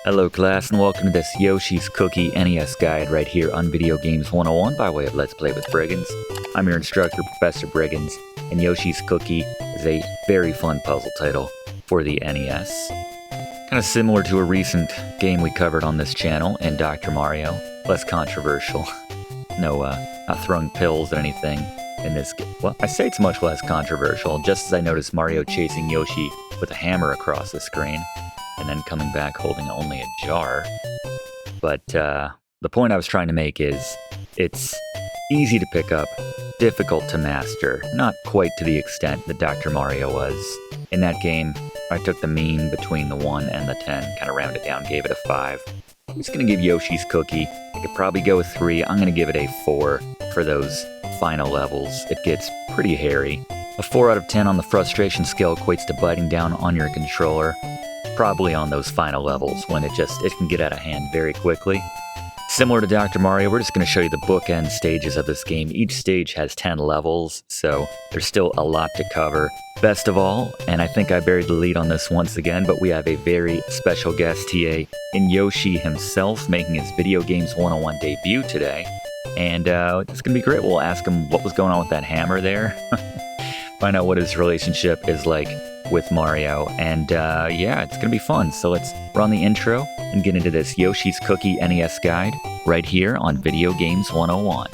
Hello class and welcome to this Yoshi's Cookie NES guide right here on Video Games 101 by way of Let's Play with Brigands. I'm your instructor, Professor Brigands, and Yoshi's Cookie is a very fun puzzle title for the NES. Kind of similar to a recent game we covered on this channel in Dr. Mario, less controversial. No, not throwing pills or anything in this game. Well, I say it's much less controversial, just as I noticed Mario chasing Yoshi with a hammer across the screen, and then coming back holding only a jar. But the point I was trying to make is, it's easy to pick up, difficult to master, not quite to the extent that Dr. Mario was. In that game, I took the mean between the 1 and the 10, kind of rounded down, gave it a 5. I'm just going to give Yoshi's Cookie, I could probably go with 3, I'm going to give it a 4 for those final levels. It gets pretty hairy. A 4 out of 10 on the frustration scale equates to biting down on your controller, probably on those final levels when it can get out of hand very quickly. Similar to Dr. Mario, we're just going to show you the bookend stages of this game. Each stage has 10 levels, so there's still a lot to cover. Best of all, and I think I buried the lead on this once again, but we have a very special guest TA in Yoshi himself making his Video Games 101 debut today. And it's going to be great. We'll ask him what was going on with that hammer there. Find out what his relationship is like with Mario, and yeah, it's gonna be fun. So let's run the intro and get into this Yoshi's Cookie NES guide right here on Video Games 101.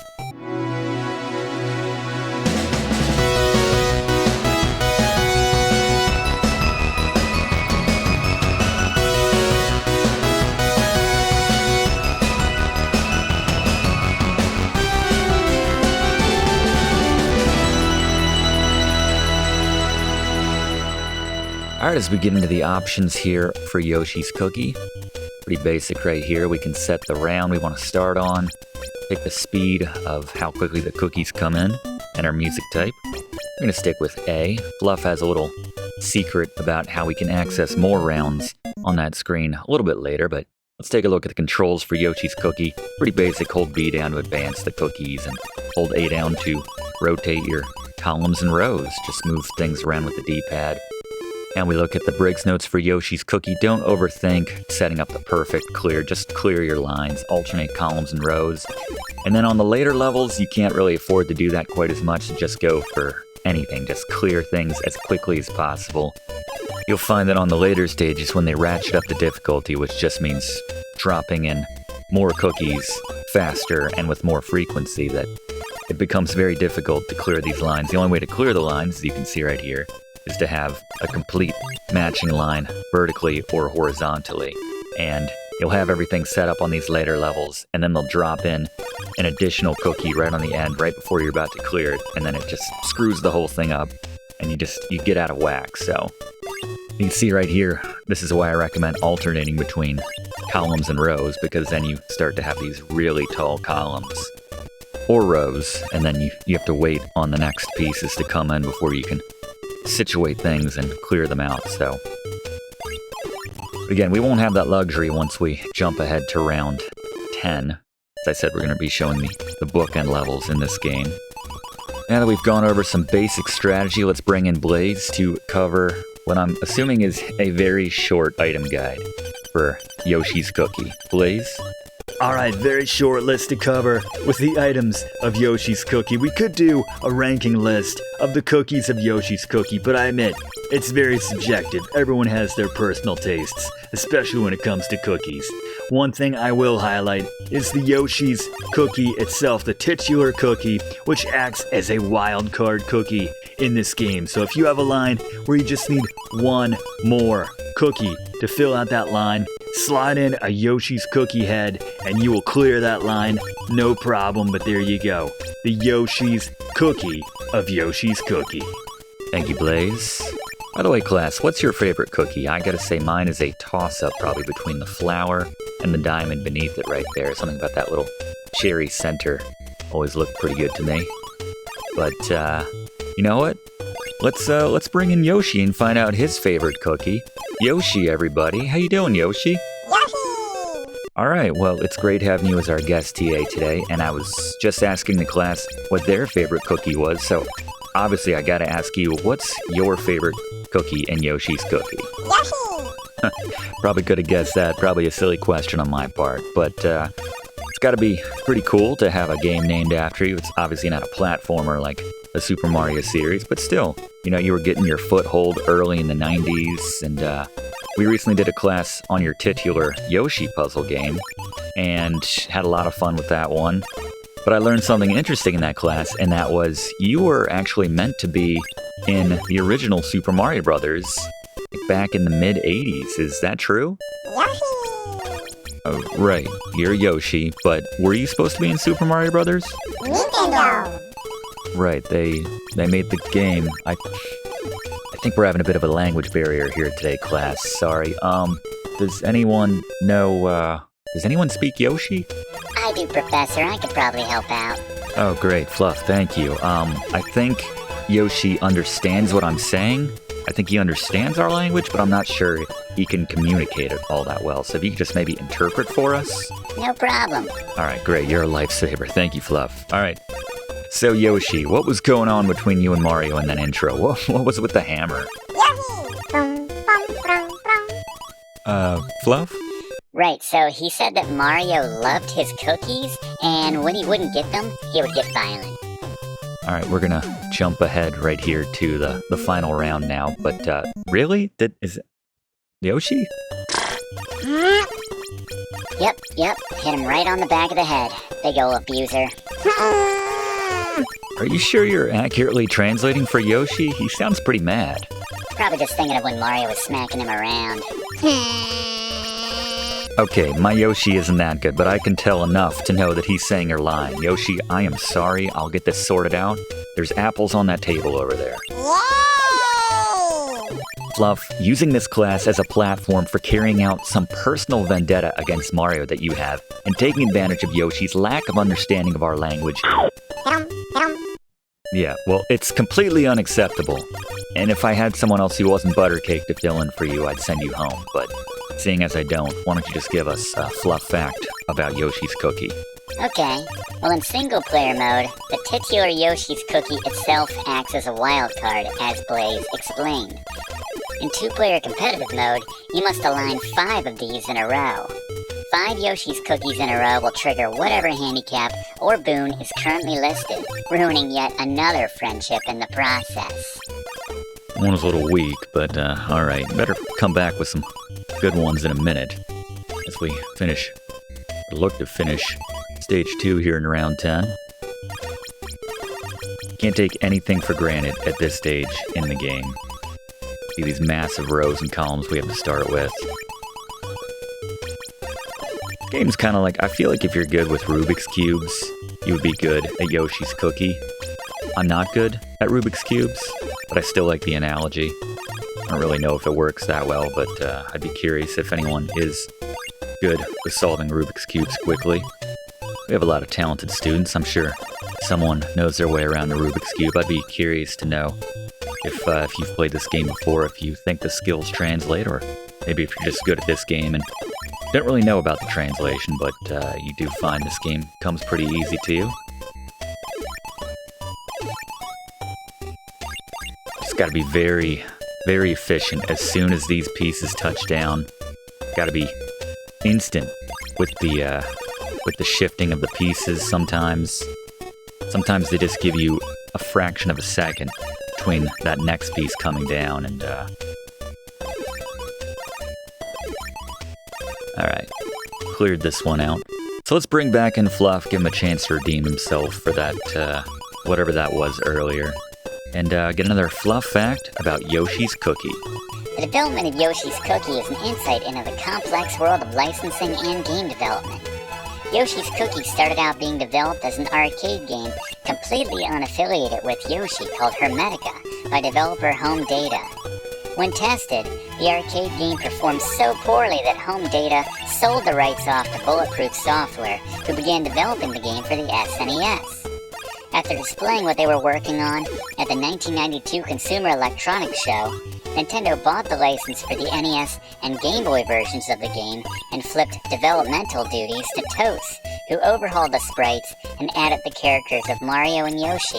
Alright, as we get into the options here for Yoshi's Cookie, pretty basic right here. We can set the round we want to start on, pick the speed of how quickly the cookies come in, and our music type. We're going to stick with A. Fluff has a little secret about how we can access more rounds on that screen a little bit later, but let's take a look at the controls for Yoshi's Cookie. Pretty basic. Hold B down to advance the cookies, and hold A down to rotate your columns and rows. Just move things around with the D-pad. And we look at the Briggs notes for Yoshi's Cookie. Don't overthink setting up the perfect clear. Just clear your lines, alternate columns and rows. And then on the later levels, you can't really afford to do that quite as much. So just go for anything. Just clear things as quickly as possible. You'll find that on the later stages, when they ratchet up the difficulty, which just means dropping in more cookies faster and with more frequency, that it becomes very difficult to clear these lines. The only way to clear the lines, as you can see right here, is to have a complete matching line vertically or horizontally. And you'll have everything set up on these later levels, and then they'll drop in an additional cookie right on the end, right before you're about to clear it, and then it just screws the whole thing up, and you get out of whack. So you can see right here, this is why I recommend alternating between columns and rows, because then you start to have these really tall columns or rows, and then you have to wait on the next pieces to come in before you can situate things and clear them out. So again, we won't have that luxury once we jump ahead to round 10. As I said, we're going to be showing the bookend levels in this game. Now that we've gone over some basic strategy, let's bring in Blaze to cover what I'm assuming is a very short item guide for Yoshi's Cookie. Blaze? Alright, very short list to cover with the items of Yoshi's Cookie. We could do a ranking list of the cookies of Yoshi's Cookie, but I admit, it's very subjective. Everyone has their personal tastes, especially when it comes to cookies. One thing I will highlight is the Yoshi's Cookie itself, the titular cookie, which acts as a wild card cookie in this game. So if you have a line where you just need one more cookie to fill out that line, slide in a Yoshi's Cookie head and you will clear that line, no problem. But there you go, the Yoshi's Cookie of Yoshi's Cookie. Thank you, Blaze. By the way, class, what's your favorite cookie? I gotta say mine is a toss-up, probably between the flower and the diamond beneath it right there. Something about that little cherry center always looked pretty good to me. But you know what? Let's bring in Yoshi and find out his favorite cookie. Yoshi, everybody. How you doing, Yoshi? Yoshi! Alright, well, it's great having you as our guest TA today, and I was just asking the class what their favorite cookie was, so obviously I gotta ask you, what's your favorite cookie in Yoshi's Cookie? Yoshi! Probably could have guessed that. Probably a silly question on my part. But it's got to be pretty cool to have a game named after you. It's obviously not a platformer like the Super Mario series, but still, you were getting your foothold early in the 90s, and we recently did a class on your titular Yoshi puzzle game, and had a lot of fun with that one. But I learned something interesting in that class, and that was you were actually meant to be in the original Super Mario Brothers back in the mid-'80s. Is that true? Yoshi! Oh, right. You're Yoshi, but were you supposed to be in Super Mario Brothers? Nintendo! Right, they made the game. I think we're having a bit of a language barrier here today, class. Sorry. Does anyone know, does anyone speak Yoshi? I do, Professor. I could probably help out. Oh, great, Fluff, thank you. I think Yoshi understands what I'm saying. I think he understands our language, but I'm not sure he can communicate it all that well. So if you could just maybe interpret for us? No problem. All right, great. You're a lifesaver. Thank you, Fluff. All right. So, Yoshi, what was going on between you and Mario in that intro? What was it with the hammer? Yoshi! Bum, bum, bum, bum. Fluff? Right, so he said that Mario loved his cookies, and when he wouldn't get them, he would get violent. All right, we're gonna jump ahead right here to the final round now. But really, is it Yoshi? Yep, hit him right on the back of the head. Big ol' abuser. Are you sure you're accurately translating for Yoshi? He sounds pretty mad. Probably just thinking of when Mario was smacking him around. Okay, my Yoshi isn't that good, but I can tell enough to know that he's saying your line. Yoshi, I am sorry. I'll get this sorted out. There's apples on that table over there. Yay! Fluff, using this class as a platform for carrying out some personal vendetta against Mario that you have, and taking advantage of Yoshi's lack of understanding of our language. Yeah, well, it's completely unacceptable. And if I had someone else who wasn't Buttercake to fill in for you, I'd send you home. But seeing as I don't, why don't you just give us a Fluff fact about Yoshi's cookie? Okay, well in single-player mode, the titular Yoshi's cookie itself acts as a wild card, as Blaze explained. In two-player competitive mode, you must align 5 of these in a row. 5 Yoshi's cookies in a row will trigger whatever handicap or boon is currently listed, ruining yet another friendship in the process. One was a little weak, but alright. Better come back with some good ones in a minute. As we finish, or look to finish, stage 2 here in round 10. Can't take anything for granted at this stage in the game. See these massive rows and columns we have to start with. Game's kind of like, I feel like if you're good with Rubik's Cubes, you would be good at Yoshi's Cookie. I'm not good at Rubik's Cubes, but I still like the analogy. I don't really know if it works that well, but I'd be curious if anyone is good with solving Rubik's Cubes quickly. We have a lot of talented students. I'm sure someone knows their way around the Rubik's Cube. I'd be curious to know if you've played this game before, if you think the skills translate, or maybe if you're just good at this game and don't really know about the translation, but you do find this game comes pretty easy to you. Just gotta be very, very efficient as soon as these pieces touch down. Gotta be instant with the shifting of the pieces. Sometimes they just give you a fraction of a second between that next piece coming down and Alright, cleared this one out. So let's bring back in Fluff, give him a chance to redeem himself for that, whatever that was earlier. And get another Fluff fact about Yoshi's Cookie. The development of Yoshi's Cookie is an insight into the complex world of licensing and game development. Yoshi's Cookie started out being developed as an arcade game completely unaffiliated with Yoshi called Hermetica by developer Home Data. When tested, the arcade game performed so poorly that Home Data sold the rights off to Bulletproof Software, who began developing the game for the SNES. After displaying what they were working on at the 1992 Consumer Electronics Show, Nintendo bought the license for the NES and Game Boy versions of the game and flipped developmental duties to TOS, who overhauled the sprites and added the characters of Mario and Yoshi.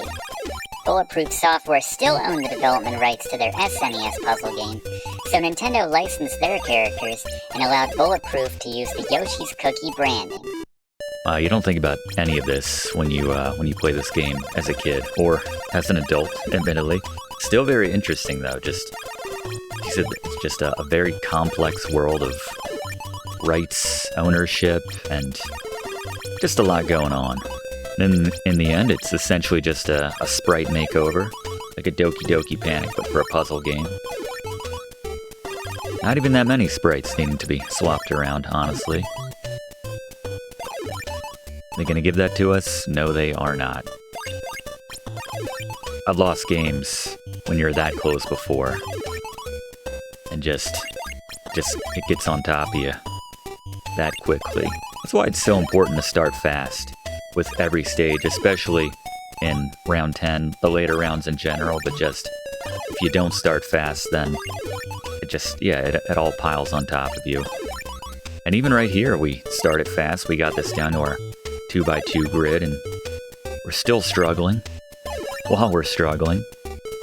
Bulletproof Software still owned the development rights to their SNES puzzle game, So Nintendo licensed their characters and allowed Bulletproof to use the Yoshi's Cookie branding. You don't think about any of this when you play this game as a kid or as an adult, admittedly. Still very interesting though. It's just a very complex world of rights, ownership, and just a lot going on. And in the end, it's essentially just a sprite makeover, like a Doki Doki Panic, but for a puzzle game. Not even that many sprites needing to be swapped around, honestly. They gonna give that to us? No, they are not. I've lost games when you're that close before. And just it gets on top of you that quickly. That's why it's so important to start fast with every stage, especially in round 10, the later rounds in general, but just if you don't start fast, then it all piles on top of you. And even right here, we started fast. We got this down to our 2x2 grid, and we're still struggling. While we're struggling,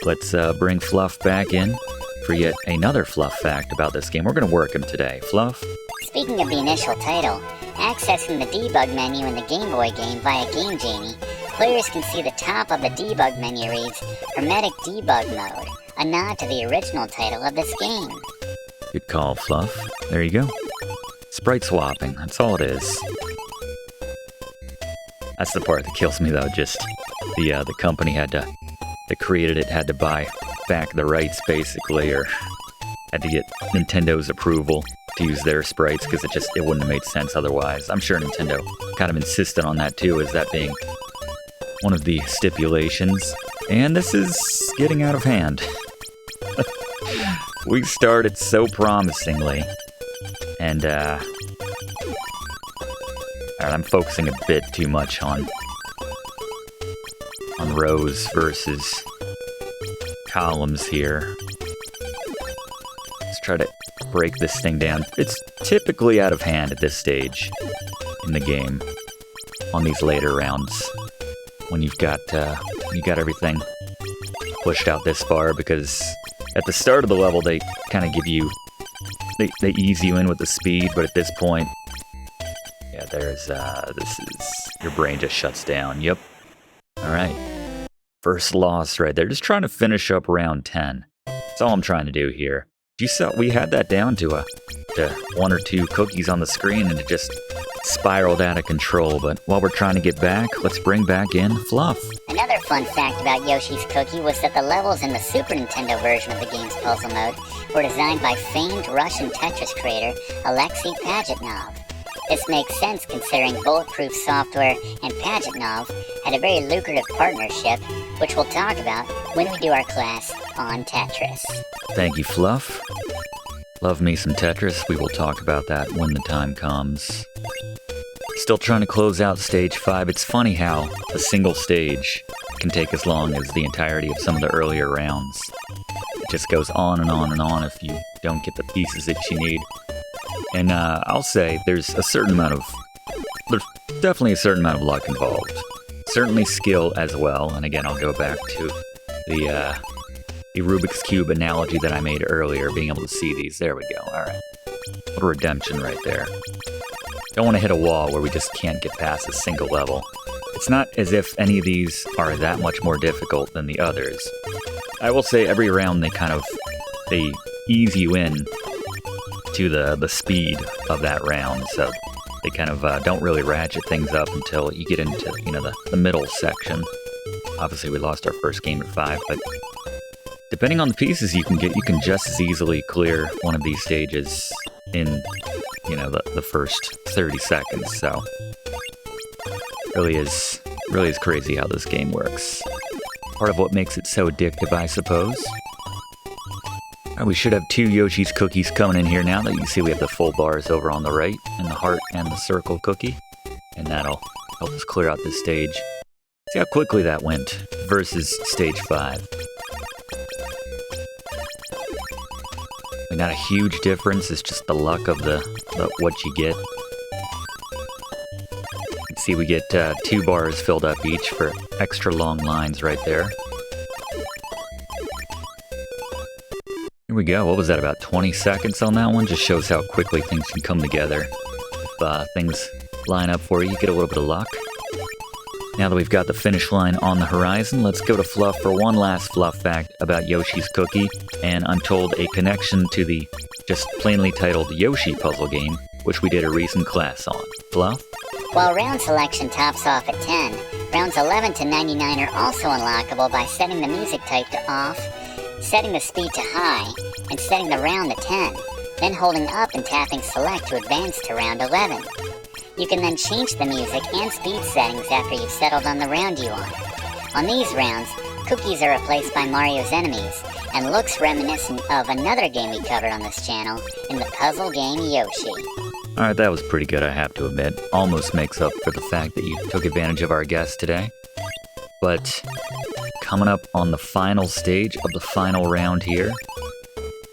let's bring Fluff back in for yet another Fluff fact about this game. We're going to work him today. Fluff? Speaking of the initial title, accessing the debug menu in the Game Boy game via Game Genie, players can see the top of the debug menu reads Hermetic Debug Mode, a nod to the original title of this game. Good call, Fluff. There you go. Sprite swapping, that's all it is. That's the part that kills me though, just the company that created it had to buy back the rights basically, or had to get Nintendo's approval to use their sprites because it wouldn't have made sense otherwise. I'm sure Nintendo kind of insisted on that too, as that being one of the stipulations. And this is getting out of hand. We started so promisingly, and I'm focusing a bit too much on rows versus columns here. Let's try to break this thing down. It's typically out of hand at this stage in the game on these later rounds when you've got everything pushed out this far, because at the start of the level they kind of give you they ease you in with the speed, but at this point, yeah, your brain just shuts down. Yep. All right. First loss right there. Just trying to finish up round 10. That's all I'm trying to do here. You saw we had that down to one or two cookies on the screen, and it just spiraled out of control. But while we're trying to get back, let's bring back in Fluff. Another fun fact about Yoshi's Cookie was that the levels in the Super Nintendo version of the game's puzzle mode were designed by famed Russian Tetris creator Alexei Pajitnov. This makes sense considering Bulletproof Software and Pajitnov had a very lucrative partnership, which we'll talk about when we do our class on Tetris. Thank you, Fluff. Love me some Tetris. We will talk about that when the time comes. Still trying to close out stage 5. It's funny how a single stage can take as long as the entirety of some of the earlier rounds. It just goes on and on and on if you don't get the pieces that you need. And I'll say there's definitely a certain amount of luck involved. Certainly skill as well. And again, I'll go back to the Rubik's Cube analogy that I made earlier, being able to see these. There we go. All right. What a redemption right there. Don't want to hit a wall where we just can't get past a single level. It's not as if any of these are that much more difficult than the others. I will say every round they ease you in to the speed of that round, so they kind of don't really ratchet things up until you get into the middle section. Obviously, we lost our first game at 5, but depending on the pieces you can get, you can just as easily clear one of these stages in the first 30 seconds. So really is crazy how this game works. Part of what makes it so addictive, I suppose. We should have 2 Yoshi's Cookies coming in here now that you can see we have the full bars over on the right, and the heart and the circle cookie. And that'll help us clear out this stage. See how quickly that went versus stage 5. Not a huge difference, it's just the luck of the what you get. You can see we get 2 bars filled up each for extra long lines right there. Here we go. What was that, about 20 seconds on that one? Just shows how quickly things can come together. If things line up for you, you get a little bit of luck. Now that we've got the finish line on the horizon, let's go to Fluff for one last Fluff fact about Yoshi's Cookie, and I'm told a connection to the just plainly titled Yoshi puzzle game, which we did a recent class on. Fluff? While round selection tops off at 10, rounds 11 to 99 are also unlockable by setting the music type to off, setting the speed to high, and setting the round to 10, then holding up and tapping select to advance to round 11. You can then change the music and speed settings after you've settled on the round you want. On these rounds, cookies are replaced by Mario's enemies, and looks reminiscent of another game we covered on this channel in the puzzle game Yoshi. Alright, that was pretty good, I have to admit. Almost makes up for the fact that you took advantage of our guest today. But coming up on the final stage of the final round here,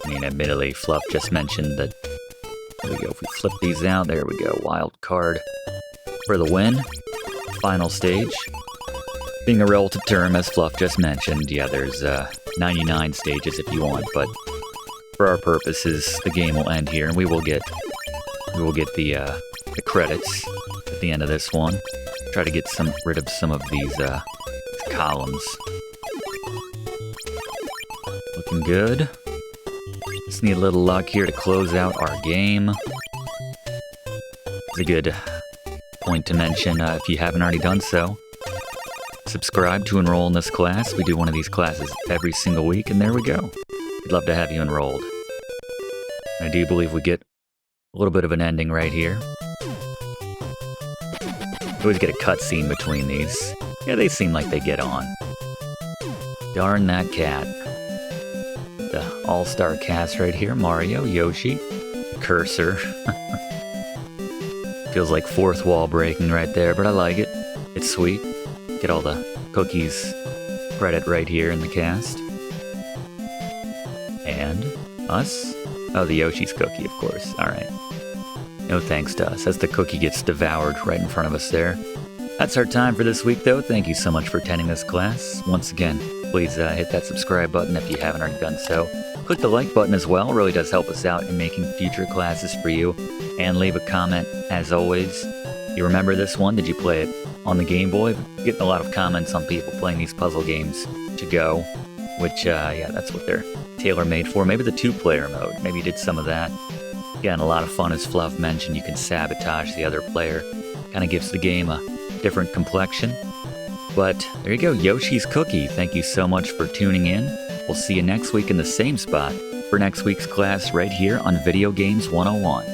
I mean, admittedly, Fluff just mentioned that, there we go, if we flip these out, there we go, wild card for the win. Final stage. Being a relative term, as Fluff just mentioned, yeah, there's 99 stages if you want, but for our purposes, the game will end here, and we will get the credits at the end of this one. Try to get rid of some of these columns. Looking good. Just need a little luck here to close out our game. It's a good point to mention, if you haven't already done so, subscribe to enroll in this class. We do one of these classes every single week, and there we go. We'd love to have you enrolled. I do believe we get a little bit of an ending right here. You always get a cutscene between these. Yeah, they seem like they get on. Darn that cat. The all-star cast right here. Mario, Yoshi, Cursor. Feels like fourth wall breaking right there, but I like it. It's sweet. Get all the cookies credit right here in the cast. And us? Oh, the Yoshi's Cookie, of course. Alright. No thanks to us, as the cookie gets devoured right in front of us there. That's our time for this week, though. Thank you so much for attending this class. Once again, please hit that subscribe button if you haven't already done so. Click the like button as well. It really does help us out in making future classes for you. And leave a comment, as always. You remember this one? Did you play it on the Game Boy? Getting a lot of comments on people playing these puzzle games to go, which, yeah, that's what they're tailor-made for. Maybe the two-player mode. Maybe you did some of that. Again, a lot of fun, as Fluff mentioned. You can sabotage the other player. Kind of gives the game a different complexion. But there you go, Yoshi's Cookie. Thank you so much for tuning in. We'll see you next week in the same spot for next week's class right here on Video Games 101.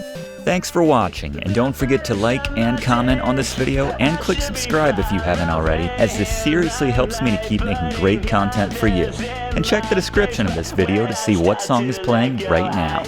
Thanks for watching, and don't forget to like and comment on this video, and click subscribe if you haven't already, as this seriously helps me to keep making great content for you. And check the description of this video to see what song is playing right now.